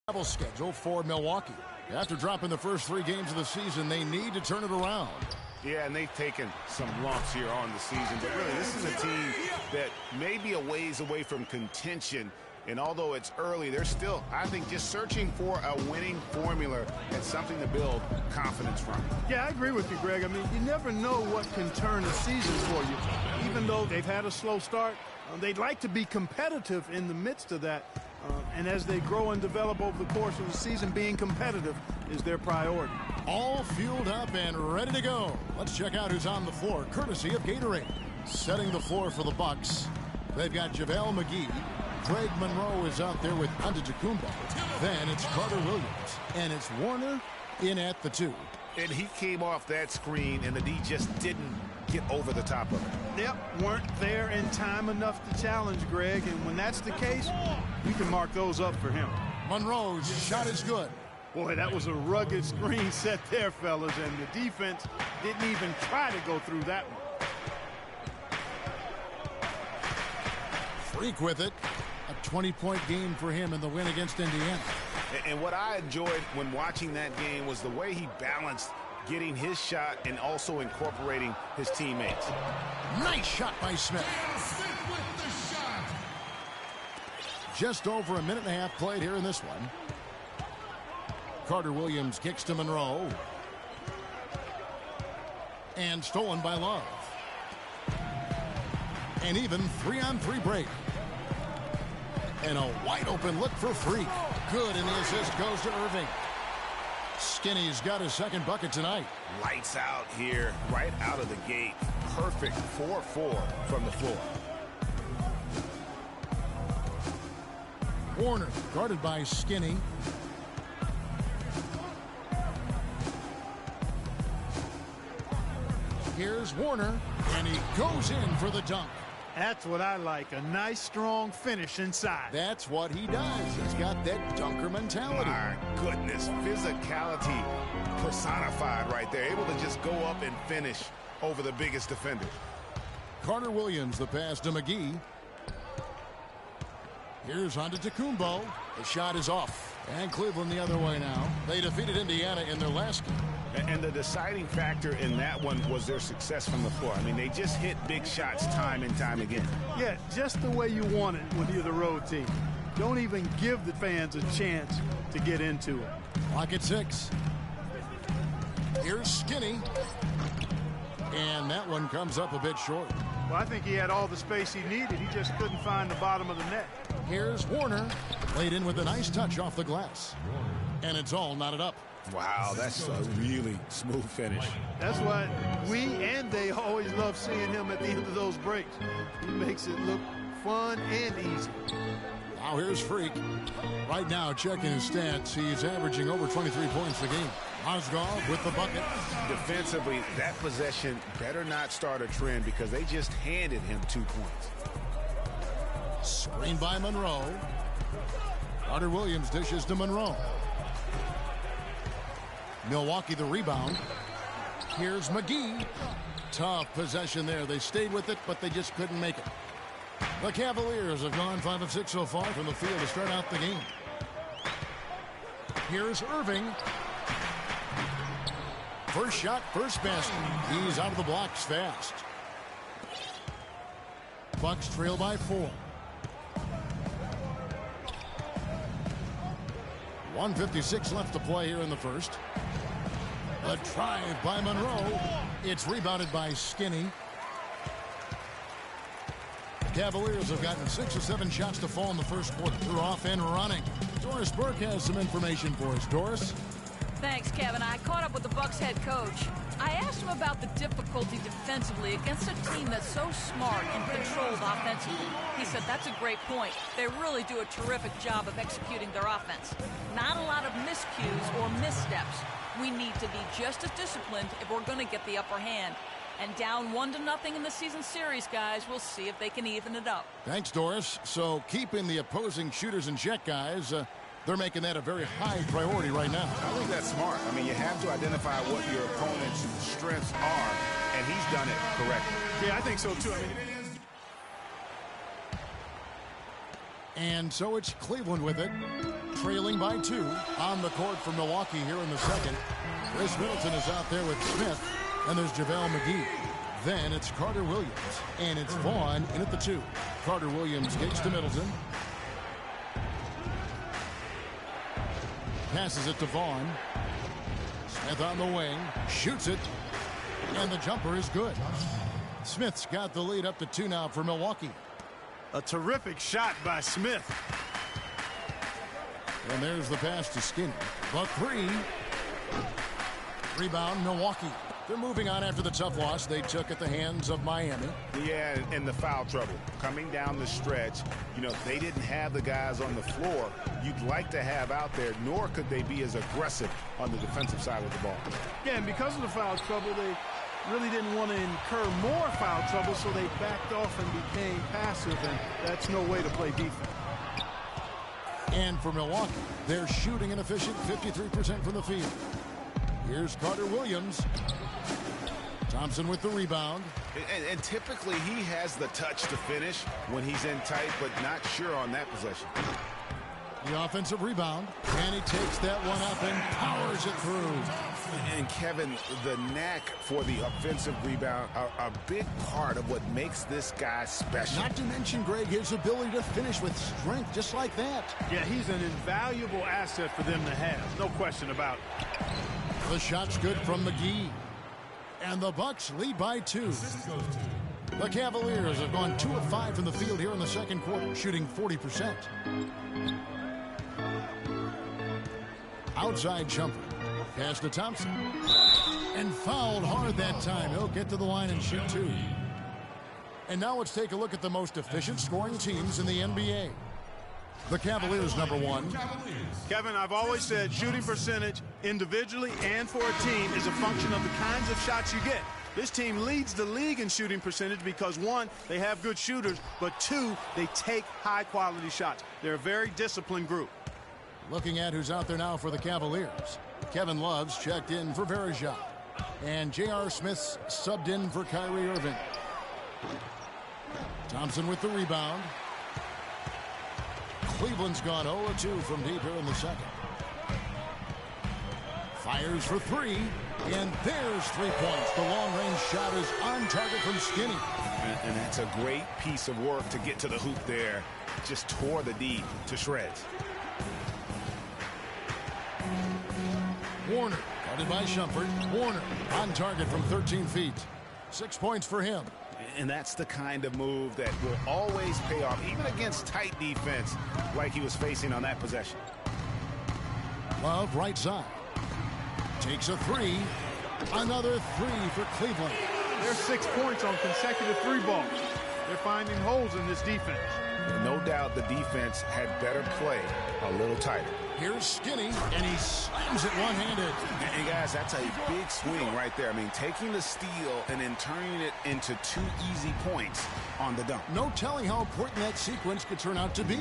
travel schedule for Milwaukee. After dropping the first 3 games of the season, they need to turn it around. Yeah, and they've taken some lumps here on the season. But really, this is a team that may be a ways away from contention. And although it's early, they're still, I think, just searching for a winning formula and something to build confidence from. Yeah, I agree with you, Greg. I mean, you never know what can turn a season for you. Even though they've had a slow start, they'd like to be competitive in the midst of that. And as they grow and develop over the course of the season, being competitive is their priority. All fueled up and ready to go. Let's check out who's on the floor, courtesy of Gatorade. Setting the floor for the Bucks, they've got JaVale McGee. Greg Monroe is out there with Antetokounmpo. Then it's Carter Williams, and it's Warner in at the 2. And he came off that screen, and the D just didn't get over the top of it. Yep, weren't there in time enough to challenge Greg, and when that's the case, we can mark those up for him. Monroe's shot is good. Boy, that was a rugged screen set there, fellas, and the defense didn't even try to go through that one. Freak with it. A 20-point game for him in the win against Indiana. And what I enjoyed when watching that game was the way he balanced getting his shot and also incorporating his teammates. Nice shot by Smith. Just over a minute and a half played here in this one. Carter Williams kicks to Monroe. And stolen by Love. And even 3-on-3 break. And a wide open look for Freak. Good, and the assist goes to Irving. Skinny's got his second bucket tonight. Lights out here, right out of the gate. Perfect 4-4 from the floor. Warner guarded by Skinny. Here's Warner, and he goes in for the dunk. That's what I like, a nice, strong finish inside. That's what he does. He's got that dunker mentality. My goodness, physicality personified right there. Able to just go up and finish over the biggest defender. Carter Williams, the pass to McGee. Here's Antetokounmpo. The shot is off. And Cleveland the other way now. They defeated Indiana in their last game. And the deciding factor in that one was their success from the floor. I mean, they just hit big shots time and time again. Yeah, just the way you want it when you're the road team. Don't even give the fans a chance to get into it. Clock at 6. Here's Skinny. And that one comes up a bit short. Well, I think he had all the space he needed. He just couldn't find the bottom of the net. Here's Warner. Played in with a nice touch off the glass. And it's all knotted up. Wow, that's a really smooth finish. That's why we and they always love seeing him at the end of those breaks. He makes it look fun and easy. Now here's Freak. Right now, checking his stats, he's averaging over 23 points a game. Mozgov with the bucket. Defensively, that possession better not start a trend because they just handed him 2 points. Screen by Monroe. Carter Williams dishes to Monroe. Milwaukee the rebound. Here's McGee. Tough possession there. They stayed with it, but they just couldn't make it. The Cavaliers have gone 5 of 6 so far from the field to start out the game. Here's Irving. First shot, first basket. He's out of the blocks fast. Bucks trail by 4. 1:56 left to play here in the first. A drive by Monroe. It's rebounded by Skinny. The Cavaliers have gotten 6 or 7 shots to fall in the first quarter. They're off and running. Doris Burke has some information for us. Doris? Thanks, Kevin. I caught up with the Bucks head coach. I asked him about the difficulty defensively against a team that's so smart and controlled offensively. He said that's a great point. They really do a terrific job of executing their offense. Not a lot of miscues or missteps. We need to be just as disciplined if we're going to get the upper hand. And down 1-0 in the season series, guys. We'll see if they can even it up. Thanks, Doris. So keeping the opposing shooters in check, guys. They're making that a very high priority right now. I think that's smart. I mean, you have to identify what your opponent's strengths are, and he's done it correctly. Yeah, I think so, too. I mean, And so it's Cleveland with it, trailing by 2 on the court for Milwaukee here in the second. Chris Middleton is out there with Smith, and there's JaVale McGee. Then it's Carter Williams, and it's Vaughn in at the 2. Carter Williams kicks to Middleton. Passes it to Vaughn. Smith on the wing, shoots it, and the jumper is good. Smith's got the lead up to 2 now for Milwaukee. A terrific shot by Smith. And there's the pass to Skinny. The 3. Rebound, Milwaukee. They're moving on after the tough loss they took at the hands of Miami. Yeah, and the foul trouble. Coming down the stretch, you know, they didn't have the guys on the floor you'd like to have out there, nor could they be as aggressive on the defensive side of the ball. Yeah, and because of the foul trouble, they really didn't want to incur more foul trouble, so they backed off and became passive, and that's no way to play defense. And for Milwaukee, they're shooting an efficient 53% from the field. Here's Carter Williams. Thompson with the rebound. And typically he has the touch to finish when he's in tight, but not sure on that possession. The offensive rebound, and he takes that one up and powers it through. And Kevin, the knack for the offensive rebound are a big part of what makes this guy special. Not to mention, Greg, his ability to finish with strength just like that. Yeah, he's an invaluable asset for them to have. No question about it. The shot's good from McGee. And the Bucks lead by 2. The Cavaliers have gone 2 of 5 from the field here in the second quarter, shooting 40%. Outside jumper. Pass to Thompson. And fouled hard that time. He'll get to the line and shoot 2. And now let's take a look at the most efficient scoring teams in the NBA. The Cavaliers, number 1. Kevin, I've always said shooting percentage individually and for a team is a function of the kinds of shots you get. This team leads the league in shooting percentage because, 1, they have good shooters, but 2, they take high-quality shots. They're a very disciplined group. Looking at who's out there now for the Cavaliers. Kevin Love's checked in for Varejao. And J.R. Smith's subbed in for Kyrie Irving. Thompson with the rebound. Cleveland's gone 0-2 from deep here in the second. Fires for 3, and there's 3 points. The long-range shot is on target from Skinny. And that's a great piece of work to get to the hoop there. Just tore the D to shreds. Warner, guarded by Shumpert. Warner on target from 13 feet. 6 points for him. And that's the kind of move that will always pay off, even against tight defense like he was facing on that possession. Love, right side. Takes a 3. Another 3 for Cleveland. There's 6 points on consecutive 3 balls. They're finding holes in this defense. No doubt the defense had better play a little tighter. Here's Skinny, and he slams it one-handed. And guys, that's a big swing right there. I mean, taking the steal and then turning it into 2 easy points on the dunk. No telling how important that sequence could turn out to be.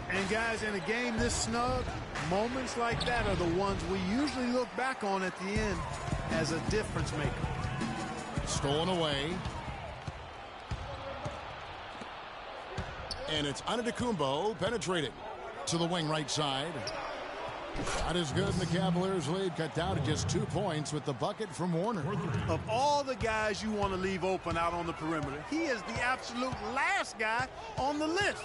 And guys, in a game this snug, moments like that are the ones we usually look back on at the end as a difference maker. Stolen away. And it's Antetokounmpo penetrating to the wing right side. Shot is good, and the Cavaliers lead cut down to just 2 points with the bucket from Warner. Of all the guys you want to leave open out on the perimeter, he is the absolute last guy on the list.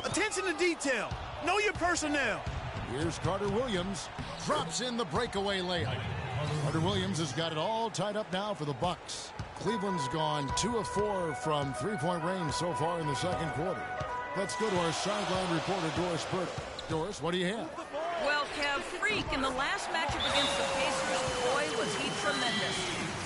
Attention to detail. Know your personnel. Here's Carter Williams. Drops in the breakaway layup. Carter Williams has got it all tied up now for the Bucks. Cleveland's gone 2 of 4 from 3-point range so far in the second quarter. Let's go to our sideline reporter, Doris Purdy. Doris, what do you have? Well, Kev, Freak in the last matchup against the Pacers, boy, was he tremendous.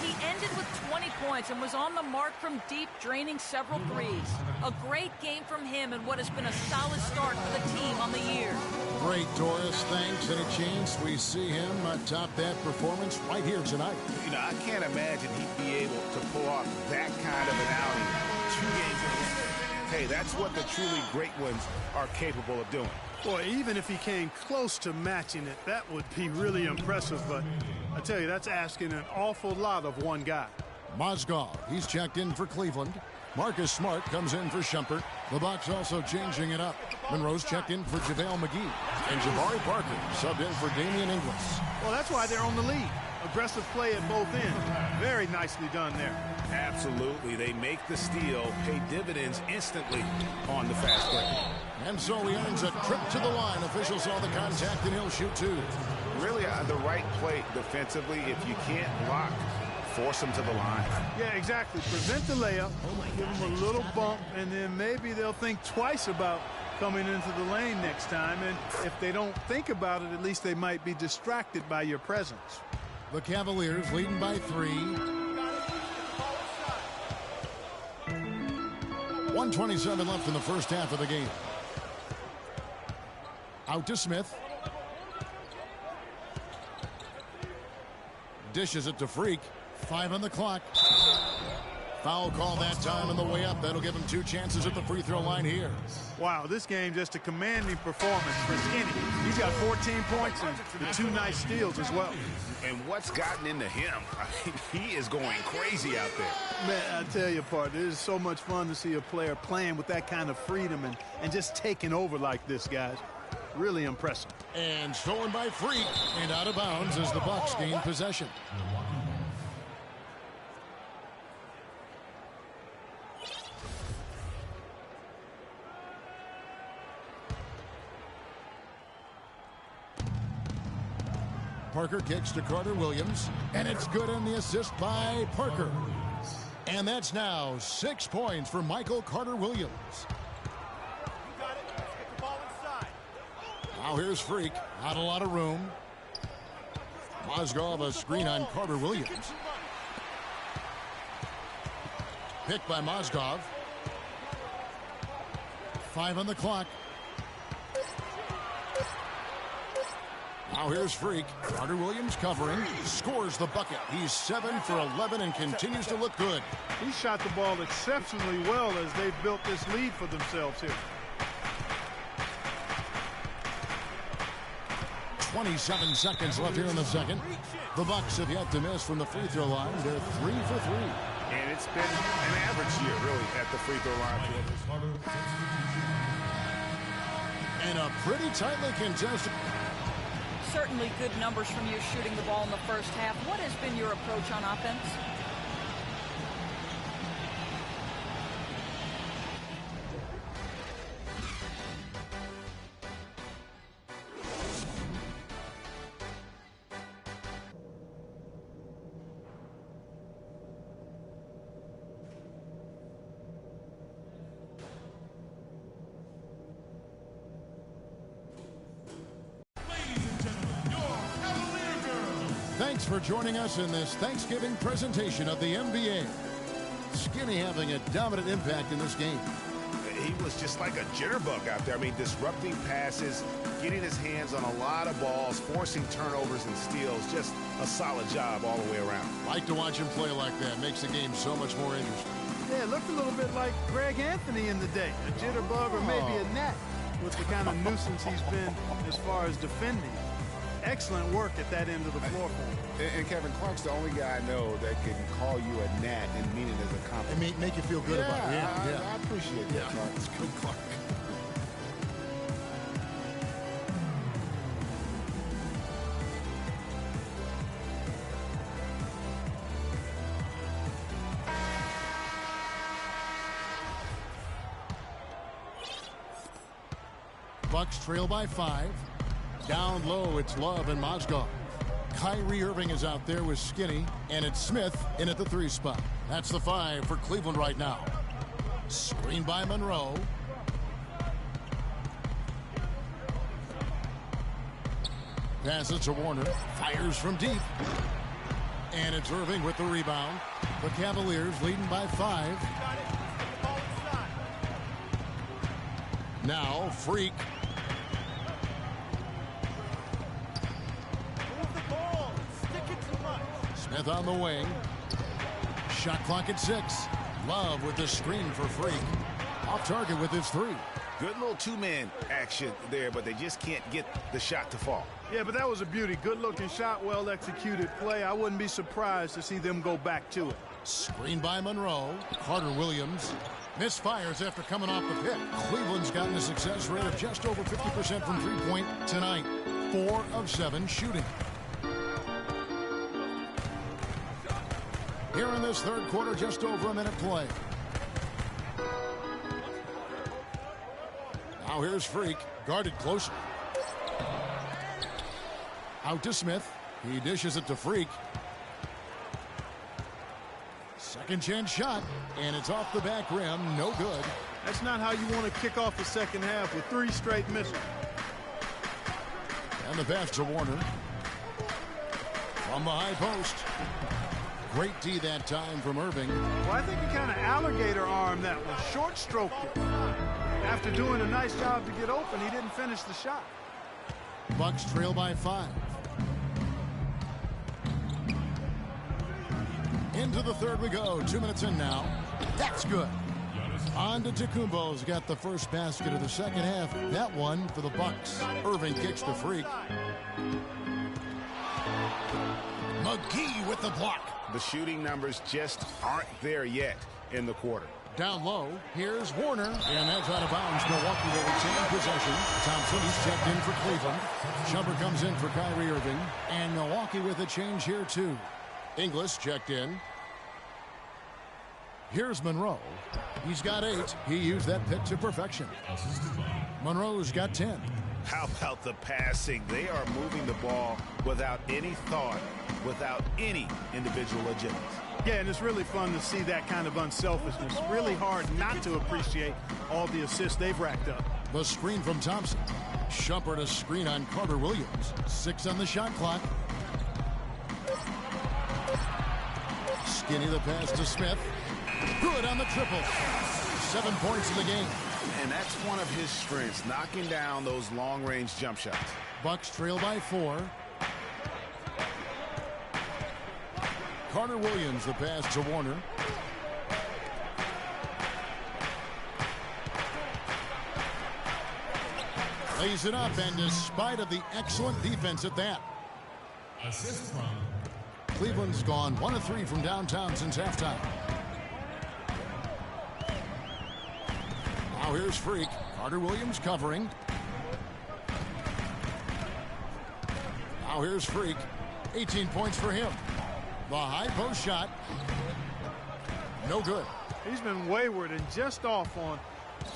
He ended with 20 points and was on the mark from deep, draining several threes. A great game from him and what has been a solid start for the team on the year. Great, Doris. Thanks. Any chance we see him top that performance right here tonight? You know, I can't imagine he'd be able to pull off that kind of an outing 2 games in a row. Hey, that's what the truly great ones are capable of doing. Boy, even if he came close to matching it, that would be really impressive. But I tell you, that's asking an awful lot of one guy. Mozgov, he's checked in for Cleveland. Marcus Smart comes in for Shumpert. The Bucks also changing it up. Monroe's checked in for JaVale McGee. And Jabari Parker subbed in for Damian Inglis. Well, that's why they're on the lead. Aggressive play at both ends. Very nicely done there. Absolutely. They make the steal, pay dividends instantly on the fast break. And so he earns a trip to the line. Officials saw the contact, and he'll shoot two. Really the right play defensively. If you can't block, force them to the line. Yeah, exactly. Prevent the layup, give them a little bump, and then maybe they'll think twice about coming into the lane next time. And if they don't think about it, at least they might be distracted by your presence. The Cavaliers leading by 3. 1:27 left in the first half of the game. Out to Smith. Dishes it to Freak. 5 on the clock. Foul call that time on the way up. That'll give him 2 chances at the free throw line here. Wow, this game just a commanding performance for Skinny. He's got 14 points and the 2 nice steals as well. And what's gotten into him? I mean, he is going crazy out there. Man, I tell you, partner, it is so much fun to see a player playing with that kind of freedom and just taking over like this, guys. Really impressive. And stolen by Freak and out of bounds as the Bucks gain possession. Parker kicks to Carter Williams, and it's good on the assist by Parker. And that's now 6 points for Michael Carter Williams. Now here's Freak, not a lot of room. Mozgov a screen on Carter Williams. Picked by Mozgov. 5 on the clock. Now here's Freak. Carter Williams covering. Scores the bucket. He's 7 for 11 and continues to look good. He shot the ball exceptionally well as they've built this lead for themselves here. 27 seconds left here in the second. The Bucks have yet to miss from the free throw line. They're 3 for 3. And it's been an average year, really, at the free throw line. And a pretty tightly contested. Certainly good numbers from you shooting the ball in the first half. What has been your approach on offense? Thanks for joining us in this Thanksgiving presentation of the NBA. Skinny having a dominant impact in this game. He was just like a jitterbug out there. I mean, disrupting passes, getting his hands on a lot of balls, forcing turnovers and steals. Just a solid job all the way around. Like to watch him play like that. Makes the game so much more interesting. Yeah, it looked a little bit like Greg Anthony in the day. A jitterbug or maybe a net with the kind of nuisance he's been as far as defending. Excellent work at that end of the floor for him. And Kevin Clark's the only guy I know that can call you a gnat and mean it as a compliment. And make you feel good about it. Yeah, I appreciate that, Clark. It's good, Clark. Bucks trail by 5. Down low, it's Love and Mozgov. Kyrie Irving is out there with Skinny, and it's Smith in at the 3 spot. That's the 5 for Cleveland right now. Screen by Monroe. Passes to Warner. Fires from deep. And it's Irving with the rebound. The Cavaliers leading by 5. Now, Freak. Smith on the wing. Shot clock at 6. Love with the screen for Freak. Off target with his 3. Good little two-man action there, but they just can't get the shot to fall. Yeah, but that was a beauty. Good-looking shot, well-executed play. I wouldn't be surprised to see them go back to it. Screen by Monroe. Carter Williams misfires after coming off the pick. Cleveland's gotten a success rate of just over 50% from three-point tonight. 4 of 7 shooting. Here in this third quarter, just over a minute play. Now here's Freak, guarded closely. Out to Smith. He dishes it to Freak. Second chance shot, and it's off the back rim. No good. That's not how you want to kick off the second half with 3 straight misses. And the pass to Warner. From the high post. Great D that time from Irving. Well, I think he kind of alligator armed that one. Short stroked it. After doing a nice job to get open, he didn't finish the shot. Bucks trail by 5. Into the third we go. 2 minutes in now. That's good. Antetokounmpo's got the first basket of the second half. That one for the Bucks. Irving kicks to Freak. McGee with the block. The shooting numbers just aren't there yet in the quarter. Down low, here's Warner, and that's out of bounds. Milwaukee will retain possession. Thompson, he's checked in for Cleveland. Shumpert comes in for Kyrie Irving, and Milwaukee with a change here too. Inglis checked in. Here's Monroe. He's got 8. He used that pick to perfection. Monroe's got 10. How about the passing? They are moving the ball without any thought, without any individual agility. Yeah, and it's really fun to see that kind of unselfishness. Really hard not to appreciate all the assists they've racked up. The screen from Thompson. Shumpert a screen on Carter Williams. 6 on the shot clock. Skinny the pass to Smith. Good on the triple. 7 points in the game. And that's one of his strengths, knocking down those long-range jump shots. Bucks trail by 4. Carter Williams the pass to Warner. Lays it up, and despite of the excellent defense at that. Assist from Cleveland's gone 1 of 3 from downtown since halftime. Now here's Freak. Carter Williams covering. Now here's Freak. 18 points for him. The high post shot. No good. He's been wayward and just off on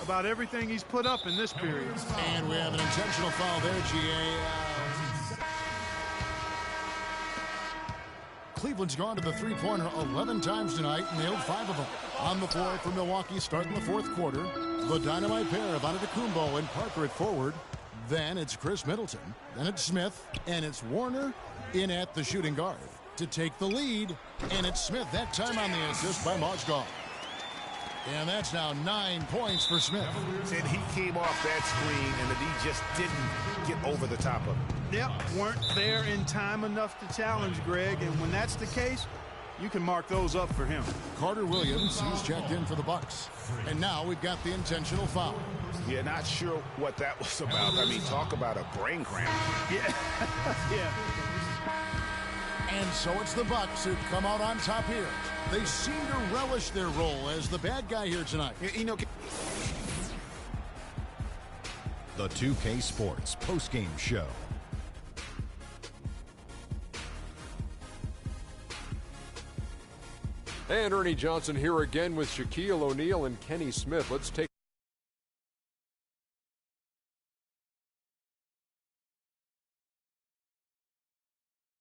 about everything he's put up in this period. And we have an intentional foul there, GA. Cleveland's gone to the three-pointer 11 times tonight, nailed 5 of them. On the floor for Milwaukee starting the fourth quarter. The dynamite pair of Antetokounmpo and Parker at forward. Then it's Chris Middleton. Then it's Smith. And it's Warner in at the shooting guard to take the lead. And it's Smith that time on the assist by Mozgov. And that's now 9 points for Smith. And he came off that screen, and the D just didn't get over the top of it. Yep, weren't there in time enough to challenge Greg, and when that's the case, you can mark those up for him. Carter Williams, he's checked in for the Bucks. And now we've got the intentional foul. Yeah, not sure what that was about. I mean, talk about a brain cramp. Yeah. Yeah. And so it's the Bucks who come out on top here. They seem to relish their role as the bad guy here tonight. You know, The 2K Sports postgame show. And Ernie Johnson here again with Shaquille O'Neal and Kenny Smith. Let's take